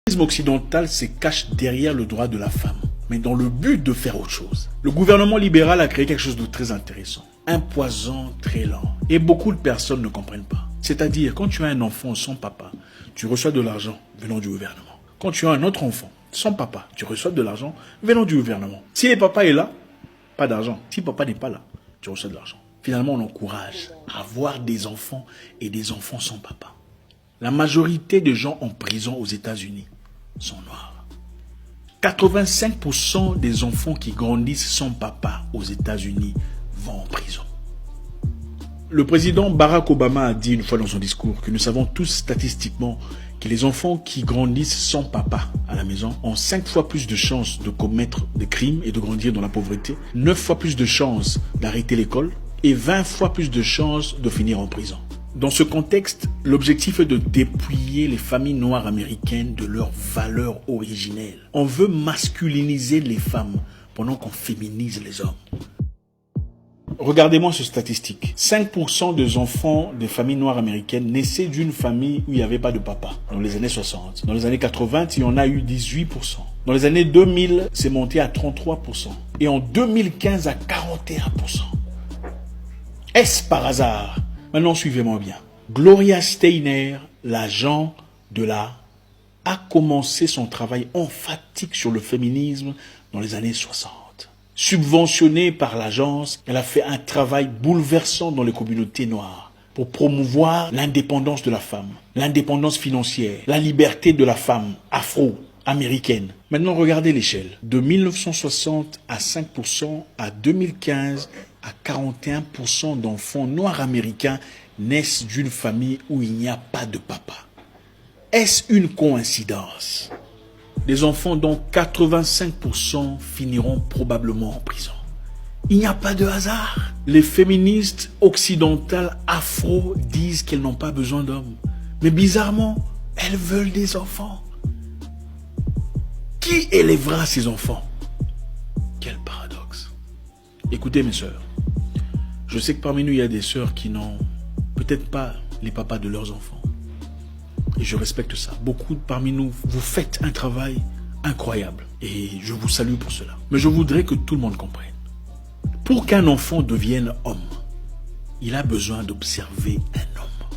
Le féminisme occidental se cache derrière le droit de la femme, mais dans le but de faire autre chose. Le gouvernement libéral a créé quelque chose de très intéressant. Un poison très lent. Et beaucoup de personnes ne comprennent pas. C'est-à-dire, quand tu as un enfant sans papa, tu reçois de l'argent venant du gouvernement. Quand tu as un autre enfant sans papa, tu reçois de l'argent venant du gouvernement. Si le papa est là, pas d'argent. Si papa n'est pas là, tu reçois de l'argent. Finalement, on encourage à avoir des enfants et des enfants sans papa. La majorité des gens en prison aux États-Unis sont noirs. 85% des enfants qui grandissent sans papa aux États-Unis vont en prison. Le président Barack Obama a dit une fois dans son discours que nous savons tous statistiquement que les enfants qui grandissent sans papa à la maison ont 5 fois plus de chances de commettre des crimes et de grandir dans la pauvreté, 9 fois plus de chances d'arrêter l'école et 20 fois plus de chances de finir en prison. Dans ce contexte, l'objectif est de dépouiller les familles noires américaines de leurs valeurs originelles. On veut masculiniser les femmes pendant qu'on féminise les hommes. Regardez-moi ces statistiques. 5% des enfants des familles noires américaines naissaient d'une famille où il n'y avait pas de papa dans les années 60. Dans les années 80, il y en a eu 18%. Dans les années 2000, c'est monté à 33%. Et en 2015 à 41%. Est-ce par hasard? Maintenant, suivez-moi bien. Gloria Steinem, l'agent de la, a commencé son travail emphatique sur le féminisme dans les années 60. Subventionnée par l'agence, elle a fait un travail bouleversant dans les communautés noires pour promouvoir l'indépendance de la femme, l'indépendance financière, la liberté de la femme afro-américaine. Maintenant, regardez l'échelle. De 1960 à 5% à 2015 à 41% d'enfants noirs américains naissent d'une famille où il n'y a pas de papa. Est-ce une coïncidence? Des enfants dont 85% finiront probablement en prison. Il n'y a pas de hasard. Les féministes occidentales afro disent qu'elles n'ont pas besoin d'hommes. Mais bizarrement, elles veulent des enfants. Qui élèvera ces enfants? Quel paradoxe. Écoutez mes sœurs, je sais que parmi nous il y a des sœurs qui n'ont peut-être pas les papas de leurs enfants. Et je respecte ça. Beaucoup parmi nous, vous faites un travail incroyable. Et je vous salue pour cela. Mais je voudrais que tout le monde comprenne. Pour qu'un enfant devienne homme, il a besoin d'observer un homme.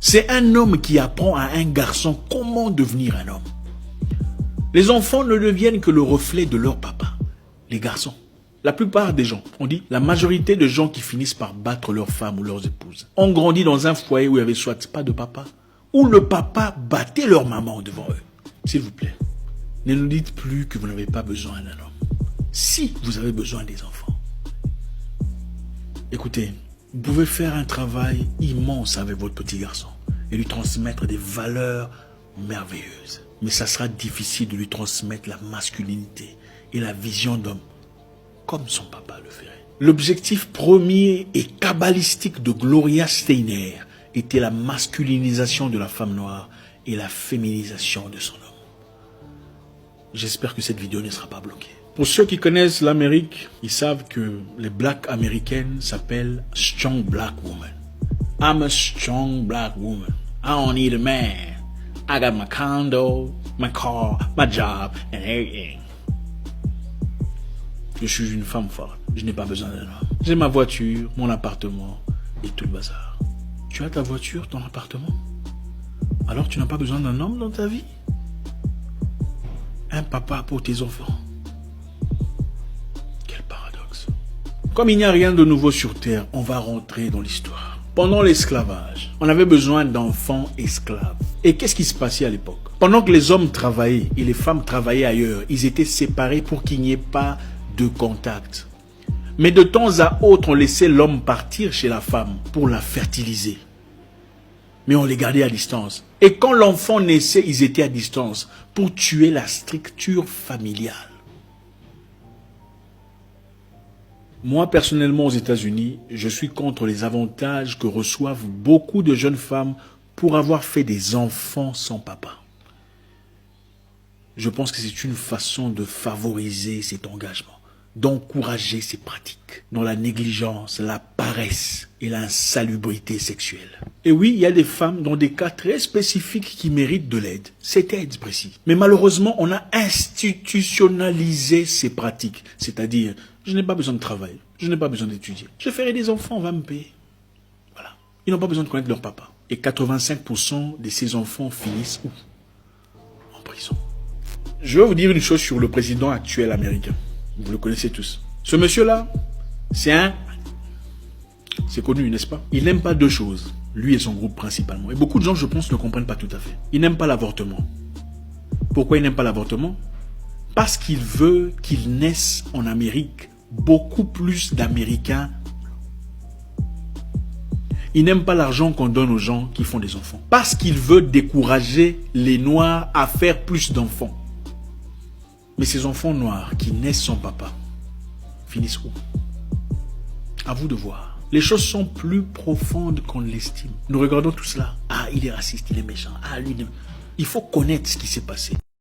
C'est un homme qui apprend à un garçon comment devenir un homme. Les enfants ne deviennent que le reflet de leur papa. Les garçons. La plupart des gens, on dit, la majorité de gens qui finissent par battre leurs femmes ou leurs épouses, ont grandi dans un foyer où il n'y avait soit pas de papa, où le papa battait leur maman devant eux. S'il vous plaît, ne nous dites plus que vous n'avez pas besoin d'un homme. Si vous avez besoin des enfants. Écoutez, vous pouvez faire un travail immense avec votre petit garçon et lui transmettre des valeurs merveilleuses. Mais ça sera difficile de lui transmettre la masculinité et la vision d'homme comme son papa le ferait. L'objectif premier et kabbalistique de Gloria Steinem était la masculinisation de la femme noire et la féminisation de son homme. J'espère que cette vidéo ne sera pas bloquée. Pour ceux qui connaissent l'Amérique, ils savent que les blacks américaines s'appellent Strong Black Woman. I'm a strong black woman. I don't need a man. I got my condo, my car, my job and everything. Je suis une femme forte. Je n'ai pas besoin d'un homme. J'ai ma voiture, mon appartement et tout le bazar. Tu as ta voiture, ton appartement? Alors tu n'as pas besoin d'un homme dans ta vie? Un papa pour tes enfants. Quel paradoxe. Comme il n'y a rien de nouveau sur terre, on va rentrer dans l'histoire. Pendant l'esclavage, on avait besoin d'enfants esclaves. Et qu'est-ce qui se passait à l'époque? Pendant que les hommes travaillaient et les femmes travaillaient ailleurs, ils étaient séparés pour qu'il n'y ait pas de contact. Mais de temps à autre, on laissait l'homme partir chez la femme pour la fertiliser. Mais on les gardait à distance. Et quand l'enfant naissait, ils étaient à distance pour tuer la structure familiale. Moi, personnellement, aux États-Unis, je suis contre les avantages que reçoivent beaucoup de jeunes femmes pour avoir fait des enfants sans papa. Je pense que c'est une façon de favoriser cet engagement. d'encourager ces pratiques dans la négligence, la paresse et l'insalubrité sexuelle. Et oui, il y a des femmes dans des cas très spécifiques qui méritent de l'aide. Cette aide précise. Mais malheureusement, on a institutionnalisé ces pratiques. C'est-à-dire, je n'ai pas besoin de travail, je n'ai pas besoin d'étudier. Je ferai des enfants, on va me payer. Voilà. Ils n'ont pas besoin de connaître leur papa. Et 85% de ces enfants finissent où? En prison. Je vais vous dire une chose sur le président actuel américain. Vous le connaissez tous. Ce monsieur-là, c'est connu, n'est-ce pas? Il n'aime pas deux choses. Lui et son groupe principalement. Et beaucoup de gens, je pense, ne comprennent pas tout à fait. Il n'aime pas l'avortement. Pourquoi il n'aime pas l'avortement? Parce qu'il veut qu'il naisse en Amérique beaucoup plus d'Américains. Il n'aime pas l'argent qu'on donne aux gens qui font des enfants. Parce qu'il veut décourager les Noirs à faire plus d'enfants. Mais ces enfants noirs qui naissent sans papa finissent où? À vous de voir. Les choses sont plus profondes qu'on l'estime. Nous regardons tout cela. Ah, il est raciste, il est méchant. Ah, lui, il faut connaître ce qui s'est passé.